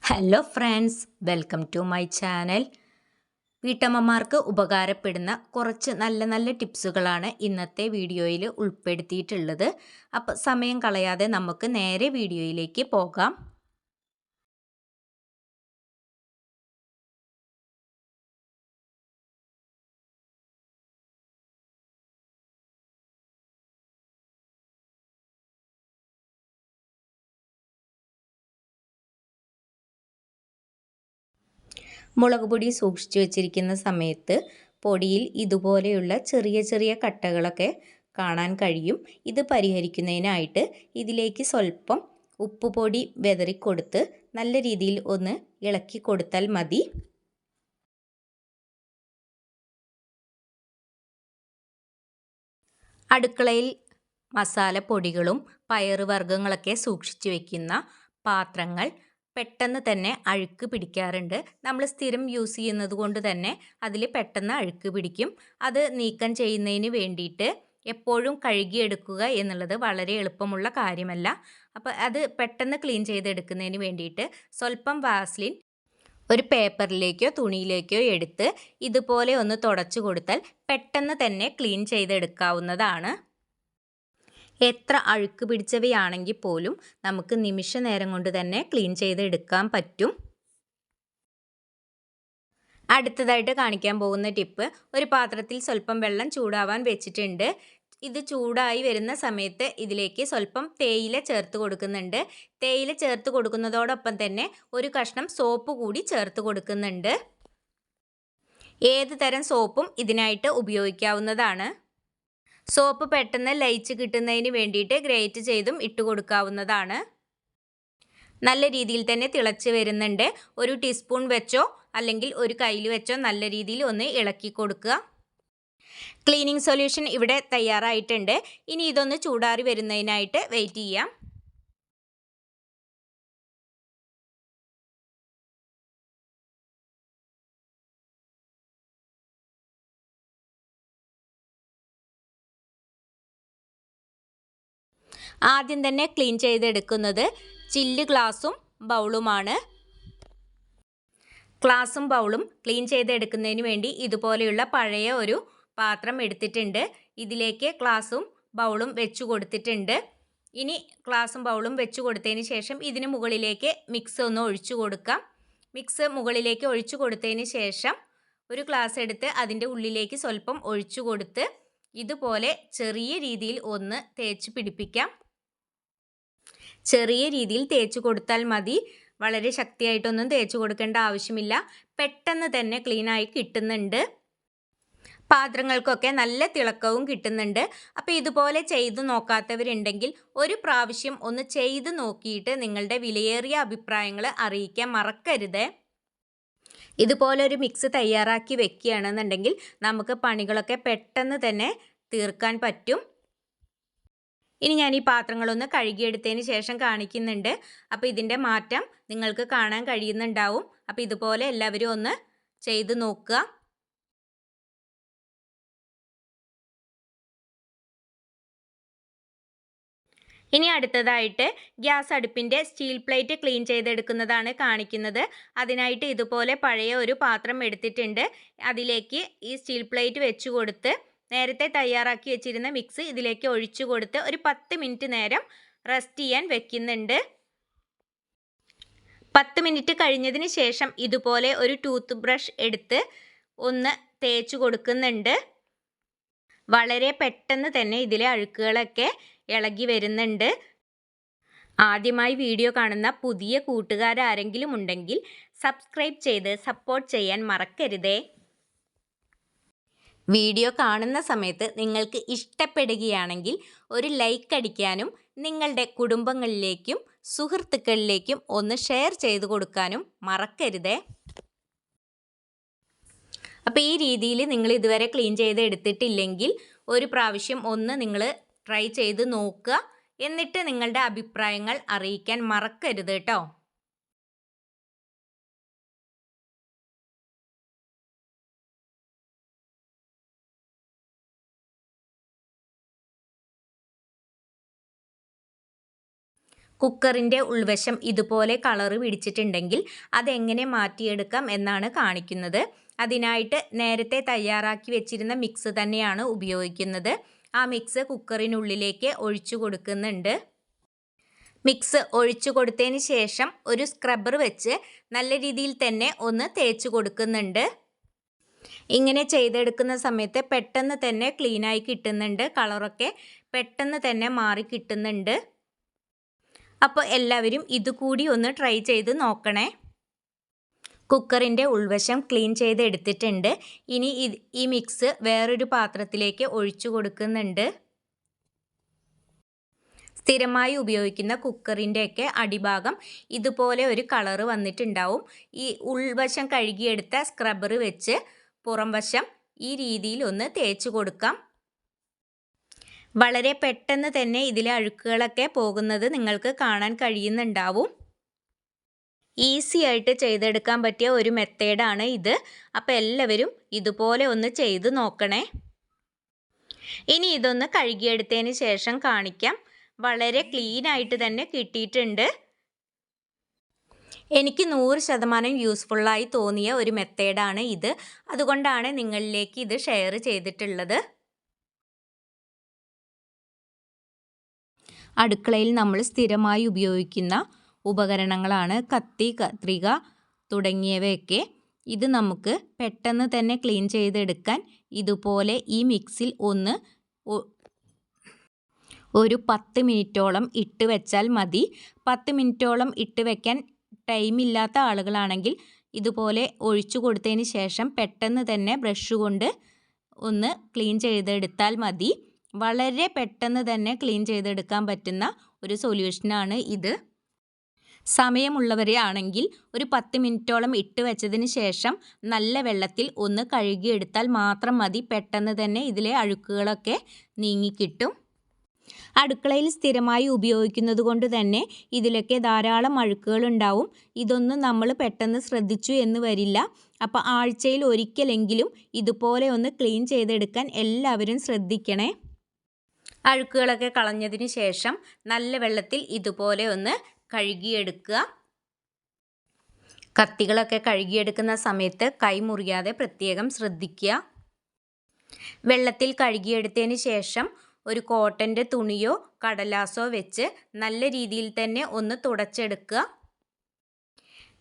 Hello friends, welcome to my channel. വീട്ടമ്മമാർക്ക് ഉപകാരപ്പെടുന്ന കുറച്ച് നല്ല നല്ല ടിപ്സുകളാണ് ഇന്നത്തെ വീഡിയോയിൽ ഉൾപ്പെടുത്തിയിട്ടുള്ളത്. അപ്പോൾ സമയം കളയാതെ നമുക്ക് നേരെ വീഡിയോയിലേക്ക് പോകാം. മുളക് പൊടി സൂക്ഷിച്ചു വച്ചിരിക്കുന്ന സമയത്ത് പൊടിയിൽ ഇതുപോലെയുള്ള ചെറിയ ചെറിയ കട്ടകളൊക്കെ കാണാൻ കഴിയും. ഇത് പരിഹരിക്കുന്നതിനായിട്ട് ഇതിലേക്ക് സ്വല്പം ഉപ്പുപൊടി വെതറിക്കൊടുത്ത് നല്ല രീതിയിൽ ഒന്ന് ഇളക്കി കൊടുത്താൽ മതി. അടുക്കളയിൽ മസാലപ്പൊടികളും പയറുവർഗ്ഗങ്ങളൊക്കെ സൂക്ഷിച്ചു വയ്ക്കുന്ന പാത്രങ്ങൾ പെട്ടെന്ന് തന്നെ അഴുക്ക് പിടിക്കാറുണ്ട്. നമ്മൾ സ്ഥിരം യൂസ് ചെയ്യുന്നത് കൊണ്ട് തന്നെ അതിൽ പെട്ടെന്ന് അഴുക്ക് പിടിക്കും. അത് നീക്കം ചെയ്യുന്നതിന് വേണ്ടിയിട്ട് എപ്പോഴും കഴുകിയെടുക്കുക എന്നുള്ളത് വളരെ എളുപ്പമുള്ള കാര്യമല്ല. അപ്പോൾ അത് പെട്ടെന്ന് ക്ലീൻ ചെയ്തെടുക്കുന്നതിന് വേണ്ടിയിട്ട് സ്വല്പം വാസ്ലിൻ ഒരു പേപ്പറിലേക്കോ തുണിയിലേക്കോ എടുത്ത് ഇതുപോലെ ഒന്ന് തുടച്ചു കൊടുത്താൽ പെട്ടെന്ന് തന്നെ ക്ലീൻ ചെയ്തെടുക്കാവുന്നതാണ്. എത്ര അഴുക്ക് പിടിച്ചവയാണെങ്കിൽ പോലും നമുക്ക് നിമിഷ നേരം കൊണ്ട് തന്നെ ക്ലീൻ ചെയ്തെടുക്കാൻ പറ്റും. അടുത്തതായിട്ട് കാണിക്കാൻ പോകുന്ന ടിപ്പ്, ഒരു പാത്രത്തിൽ സ്വല്പം വെള്ളം ചൂടാവാൻ വെച്ചിട്ടുണ്ട്. ഇത് ചൂടായി വരുന്ന സമയത്ത് ഇതിലേക്ക് സ്വല്പം തേയില ചേർത്ത് കൊടുക്കുന്നുണ്ട്. തേയില ചേർത്ത് കൊടുക്കുന്നതോടൊപ്പം തന്നെ ഒരു കഷ്ണം സോപ്പ് കൂടി ചേർത്ത് കൊടുക്കുന്നുണ്ട്. ഏത് തരം സോപ്പും ഇതിനായിട്ട് ഉപയോഗിക്കാവുന്നതാണ്. സോപ്പ് പെട്ടെന്ന് ലയിച്ച് കിട്ടുന്നതിന് വേണ്ടിയിട്ട് ഗ്രേറ്റ് ചെയ്തും ഇട്ട് കൊടുക്കാവുന്നതാണ്. നല്ല രീതിയിൽ തന്നെ തിളച്ച് വരുന്നുണ്ട്. ഒരു ടീസ്പൂൺ വെച്ചോ അല്ലെങ്കിൽ ഒരു കയ്യിൽ വെച്ചോ നല്ല രീതിയിൽ ഒന്ന് ഇളക്കി കൊടുക്കുക. ക്ലീനിങ് സൊല്യൂഷൻ ഇവിടെ തയ്യാറായിട്ടുണ്ട്. ഇനി ഇതൊന്ന് ചൂടാറി വരുന്നതിനായിട്ട് വെയിറ്റ് ചെയ്യാം. ആദ്യം തന്നെ ക്ലീൻ ചെയ്തെടുക്കുന്നത് ചില്ല് ഗ്ലാസും ബൗളുമാണ്. ഗ്ലാസും ബൗളും ക്ലീൻ ചെയ്തെടുക്കുന്നതിന് വേണ്ടി ഇതുപോലെയുള്ള പഴയ ഒരു പാത്രം എടുത്തിട്ടുണ്ട്. ഇതിലേക്ക് ഗ്ലാസും ബൗളും വെച്ചു കൊടുത്തിട്ടുണ്ട്. ഇനി ഗ്ലാസും ബൗളും വെച്ചു കൊടുത്തതിന് ശേഷം ഇതിന് മുകളിലേക്ക് മിക്സ് ഒന്ന് ഒഴിച്ചു കൊടുക്കാം. മിക്സ് മുകളിലേക്ക് ഒഴിച്ചു കൊടുത്തതിന് ശേഷം ഒരു ഗ്ലാസ് എടുത്ത് അതിൻ്റെ ഉള്ളിലേക്ക് സ്വല്പം ഒഴിച്ചു കൊടുത്ത് ഇതുപോലെ ചെറിയ രീതിയിൽ ഒന്ന് തേച്ച് പിടിപ്പിക്കാം. ചെറിയ രീതിയിൽ തേച്ച് കൊടുത്താൽ മതി. വളരെ ശക്തിയായിട്ടൊന്നും തേച്ച് കൊടുക്കേണ്ട ആവശ്യമില്ല. പെട്ടെന്ന് തന്നെ ക്ലീനായി കിട്ടുന്നുണ്ട്. പാത്രങ്ങൾക്കൊക്കെ നല്ല തിളക്കവും കിട്ടുന്നുണ്ട്. അപ്പോൾ ഇതുപോലെ ചെയ്തു നോക്കാത്തവരുണ്ടെങ്കിൽ ഒരു പ്രാവശ്യം ഒന്ന് ചെയ്ത് നോക്കിയിട്ട് നിങ്ങളുടെ വിലയേറിയ അഭിപ്രായങ്ങൾ അറിയിക്കാൻ മറക്കരുത്. ഇതുപോലൊരു മിക്സ് തയ്യാറാക്കി വെക്കുകയാണെന്നുണ്ടെങ്കിൽ നമുക്ക് പണികളൊക്കെ പെട്ടെന്ന് തന്നെ തീർക്കാൻ പറ്റും. ഇനി ഞാൻ ഈ പാത്രങ്ങളൊന്ന് കഴുകിയെടുത്തതിന് ശേഷം കാണിക്കുന്നുണ്ട്. അപ്പോൾ ഇതിൻ്റെ മാറ്റം നിങ്ങൾക്ക് കാണാൻ കഴിയുന്നുണ്ടാവും. അപ്പോൾ ഇതുപോലെ എല്ലാവരും ഒന്ന് ചെയ്ത് നോക്കുക. ഇനി അടുത്തതായിട്ട് ഗ്യാസ് അടുപ്പിൻ്റെ സ്റ്റീൽ പ്ലേറ്റ് ക്ലീൻ ചെയ്തെടുക്കുന്നതാണ് കാണിക്കുന്നത്. അതിനായിട്ട് ഇതുപോലെ പഴയ ഒരു പാത്രം എടുത്തിട്ടുണ്ട്. അതിലേക്ക് ഈ സ്റ്റീൽ പ്ലേറ്റ് വെച്ച് കൊടുത്ത് നേരത്തെ തയ്യാറാക്കി വെച്ചിരുന്ന മിക്സ് ഇതിലേക്ക് ഒഴിച്ചു കൊടുത്ത് ഒരു 10 മിനിറ്റ് നേരം റെസ്റ്റ് ചെയ്യാൻ വെക്കുന്നുണ്ട്. 10 മിനിറ്റ് കഴിഞ്ഞതിന് ശേഷം ഇതുപോലെ ഒരു ടൂത്ത് ബ്രഷ് എടുത്ത് ഒന്ന് തേച്ച് കൊടുക്കുന്നുണ്ട്. വളരെ പെട്ടെന്ന് തന്നെ ഇതിലെ അഴുക്കുകളൊക്കെ ഇളകി വരുന്നുണ്ട്. ആദ്യമായി വീഡിയോ കാണുന്ന പുതിയ കൂട്ടുകാരാരെങ്കിലും ഉണ്ടെങ്കിൽ സബ്സ്ക്രൈബ് ചെയ്ത് സപ്പോർട്ട് ചെയ്യാൻ മറക്കരുതേ. വീഡിയോ കാണുന്ന സമയത്ത് നിങ്ങൾക്ക് ഇഷ്ടപ്പെടുകയാണെങ്കിൽ ഒരു ലൈക്ക് അടിക്കാനും നിങ്ങളുടെ കുടുംബങ്ങളിലേക്കും സുഹൃത്തുക്കളിലേക്കും ഒന്ന് ഷെയർ ചെയ്ത് കൊടുക്കാനും മറക്കരുതേ. അപ്പോൾ ഈ രീതിയിൽ നിങ്ങൾ ഇതുവരെ ക്ലീൻ ചെയ്ത് എടുത്തിട്ടില്ലെങ്കിൽ ഒരു പ്രാവശ്യം ഒന്ന് നിങ്ങൾ ട്രൈ ചെയ്ത് നോക്കുക. എന്നിട്ട് നിങ്ങളുടെ അഭിപ്രായങ്ങൾ അറിയിക്കാൻ മറക്കരുത് കേട്ടോ. കുക്കറിൻ്റെ ഉൾവശം ഇതുപോലെ കളറ് പിടിച്ചിട്ടുണ്ടെങ്കിൽ അതെങ്ങനെ മാറ്റിയെടുക്കാം എന്നാണ് കാണിക്കുന്നത്. അതിനായിട്ട് നേരത്തെ തയ്യാറാക്കി വെച്ചിരുന്ന മിക്സ് തന്നെയാണ് ഉപയോഗിക്കുന്നത്. ആ മിക്സ് കുക്കറിനുള്ളിലേക്ക് ഒഴിച്ചു കൊടുക്കുന്നുണ്ട്. മിക്സ് ഒഴിച്ചു കൊടുത്തതിന് ശേഷം ഒരു സ്ക്രബ്ബർ വെച്ച് നല്ല രീതിയിൽ തന്നെ ഒന്ന് തേച്ച് കൊടുക്കുന്നുണ്ട്. ഇങ്ങനെ ചെയ്തെടുക്കുന്ന സമയത്ത് പെട്ടെന്ന് തന്നെ ക്ലീനായി കിട്ടുന്നുണ്ട്. കളറൊക്കെ പെട്ടെന്ന് തന്നെ മാറി കിട്ടുന്നുണ്ട്. അപ്പോൾ എല്ലാവരും ഇതുകൂടി ഒന്ന് ട്രൈ ചെയ്ത് നോക്കണേ. കുക്കറിൻ്റെ ഉൾവശം ക്ലീൻ ചെയ്തെടുത്തിട്ടുണ്ട്. ഇനി ഈ മിക്സ് വേറൊരു പാത്രത്തിലേക്ക് ഒഴിച്ചു കൊടുക്കുന്നുണ്ട്. സ്ഥിരമായി ഉപയോഗിക്കുന്ന കുക്കറിൻ്റെയൊക്കെ അടിഭാഗം ഇതുപോലെ ഒരു കളറ് വന്നിട്ടുണ്ടാവും. ഈ ഉൾവശം കഴുകിയെടുത്ത സ്ക്രബ്ബർ വെച്ച് പുറം വശം ഈ രീതിയിൽ ഒന്ന് തേച്ച് കൊടുക്കാം. വളരെ പെട്ടെന്ന് തന്നെ ഇതിലെ അഴുക്കുകളൊക്കെ പോകുന്നത് നിങ്ങൾക്ക് കാണാൻ കഴിയുന്നുണ്ടാവും. ഈസി ആയിട്ട് ചെയ്തെടുക്കാൻ പറ്റിയ ഒരു മെത്തേഡാണ് ഇത്. അപ്പോൾ എല്ലാവരും ഇതുപോലെ ഒന്ന് ചെയ്ത് നോക്കണേ. ഇനി ഇതൊന്ന് കഴുകിയെടുത്തതിന് ശേഷം കാണിക്കാം. വളരെ ക്ലീൻ ആയിട്ട് തന്നെ കിട്ടിയിട്ടുണ്ട്. എനിക്ക് 100% യൂസ്ഫുള്ളായി തോന്നിയ ഒരു മെത്തേഡാണ് ഇത്. അതുകൊണ്ടാണ് നിങ്ങളിലേക്ക് ഇത് ഷെയർ ചെയ്തിട്ടുള്ളത്. അടുക്കളയിൽ നമ്മൾ സ്ഥിരമായി ഉപയോഗിക്കുന്ന ഉപകരണങ്ങളാണ് കത്തി, കത്രിക തുടങ്ങിയവയൊക്കെ. ഇത് നമുക്ക് പെട്ടെന്ന് തന്നെ ക്ലീൻ ചെയ്തെടുക്കാൻ ഇതുപോലെ ഈ മിക്സിൽ ഒരു 10 മിനിറ്റോളം ഇട്ട് വെച്ചാൽ മതി. 10 മിനിറ്റോളം ഇട്ട് വെക്കാൻ ടൈമില്ലാത്ത ആളുകളാണെങ്കിൽ ഇതുപോലെ ഒഴിച്ചു കൊടുത്തതിന് ശേഷം പെട്ടെന്ന് തന്നെ ബ്രഷ് കൊണ്ട് ഒന്ന് ക്ലീൻ ചെയ്തെടുത്താൽ മതി. വളരെ പെട്ടെന്ന് തന്നെ ക്ലീൻ ചെയ്തെടുക്കാൻ പറ്റുന്ന ഒരു സൊല്യൂഷനാണ് ഇത്. സമയമുള്ളവരെയാണെങ്കിൽ ഒരു 10 മിനിറ്റോളം ഇട്ട് വെച്ചതിന് ശേഷം നല്ല വെള്ളത്തിൽ ഒന്ന് കഴുകിയെടുത്താൽ മാത്രം മതി. പെട്ടെന്ന് തന്നെ ഇതിലെ അഴുക്കുകളൊക്കെ നീങ്ങിക്കിട്ടും. അടുക്കളയിൽ സ്ഥിരമായി ഉപയോഗിക്കുന്നത് കൊണ്ട് തന്നെ ഇതിലൊക്കെ ധാരാളം അഴുക്കുകൾ ഉണ്ടാവും. ഇതൊന്നും നമ്മൾ പെട്ടെന്ന് ശ്രദ്ധിച്ചു എന്ന് വരില്ല. അപ്പോൾ ആഴ്ചയിൽ ഒരിക്കലെങ്കിലും ഇതുപോലെ ഒന്ന് ക്ലീൻ ചെയ്തെടുക്കാൻ എല്ലാവരും ശ്രദ്ധിക്കണേ. അഴുക്കുകളൊക്കെ കളഞ്ഞതിന് ശേഷം നല്ല വെള്ളത്തിൽ ഇതുപോലെ ഒന്ന് കഴുകിയെടുക്കുക. കത്തികളൊക്കെ കഴുകിയെടുക്കുന്ന സമയത്ത് കൈ മുറിയാതെ പ്രത്യേകം ശ്രദ്ധിക്കുക. വെള്ളത്തിൽ കഴുകിയെടുത്തതിന് ശേഷം ഒരു കോട്ടൻ്റെ തുണിയോ കടലാസോ വെച്ച് നല്ല രീതിയിൽ തന്നെ ഒന്ന് തുടച്ചെടുക്കുക.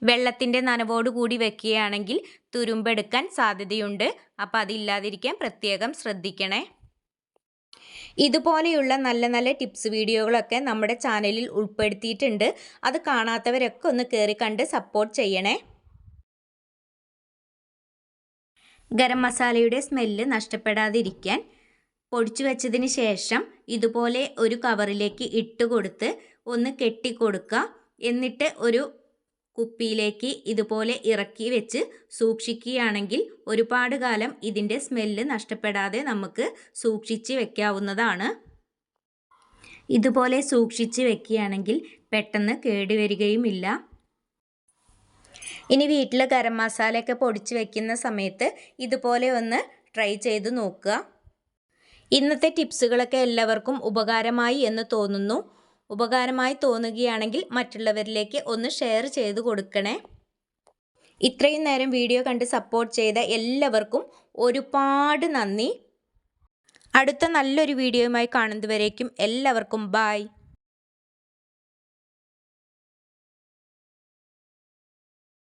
വെള്ളത്തിൻ്റെ നനവോട് കൂടി വെക്കുകയാണെങ്കിൽ തുരുമ്പെടുക്കാൻ സാധ്യതയുണ്ട്. അപ്പോൾ അതില്ലാതിരിക്കാൻ പ്രത്യേകം ശ്രദ്ധിക്കണേ. ഇതുപോലെയുള്ള നല്ല നല്ല ടിപ്സ് വീഡിയോകളൊക്കെ നമ്മുടെ ചാനലിൽ ഉൾപ്പെടുത്തിയിട്ടുണ്ട്. അത് കാണാത്തവരൊക്കെ ഒന്ന് കയറി കണ്ട് സപ്പോർട്ട് ചെയ്യണേ. ഗരം മസാലയുടെ സ്മെല്ല് നഷ്ടപ്പെടാതിരിക്കാൻ പൊടിച്ചു വെച്ചതിന് ശേഷം ഇതുപോലെ ഒരു കവറിലേക്ക് ഇട്ട് കൊടുത്ത് ഒന്ന് കെട്ടിക്കൊടുക്കുക. എന്നിട്ട് ഒരു കുപ്പിയിലേക്ക് ഇതുപോലെ ഇറക്കി വെച്ച് സൂക്ഷിക്കുകയാണെങ്കിൽ ഒരുപാട് കാലം ഇതിൻ്റെ സ്മെല്ല് നഷ്ടപ്പെടാതെ നമുക്ക് സൂക്ഷിച്ച് വെക്കാവുന്നതാണ്. ഇതുപോലെ സൂക്ഷിച്ച് വെക്കുകയാണെങ്കിൽ പെട്ടെന്ന് കേടുവരികയുമില്ല. ഇനി വീട്ടിൽ ഗരം മസാലയൊക്കെ പൊടിച്ച് വെക്കുന്ന സമയത്ത് ഇതുപോലെ ഒന്ന് ട്രൈ ചെയ്ത് നോക്കുക. ഇന്നത്തെ ടിപ്സുകളൊക്കെ എല്ലാവർക്കും ഉപകാരമായി എന്ന് തോന്നുന്നു. ഉപകാരമായി തോന്നുകയാണെങ്കിൽ മറ്റുള്ളവരിലേക്ക് ഒന്ന് ഷെയർ ചെയ്ത് കൊടുക്കണേ. ഇത്രയും നേരം വീഡിയോ കണ്ട് സപ്പോർട്ട് ചെയ്ത എല്ലാവർക്കും ഒരുപാട് നന്ദി. അടുത്ത നല്ലൊരു വീഡിയോയുമായി കാണുന്നതുവരേക്കും എല്ലാവർക്കും ബൈ.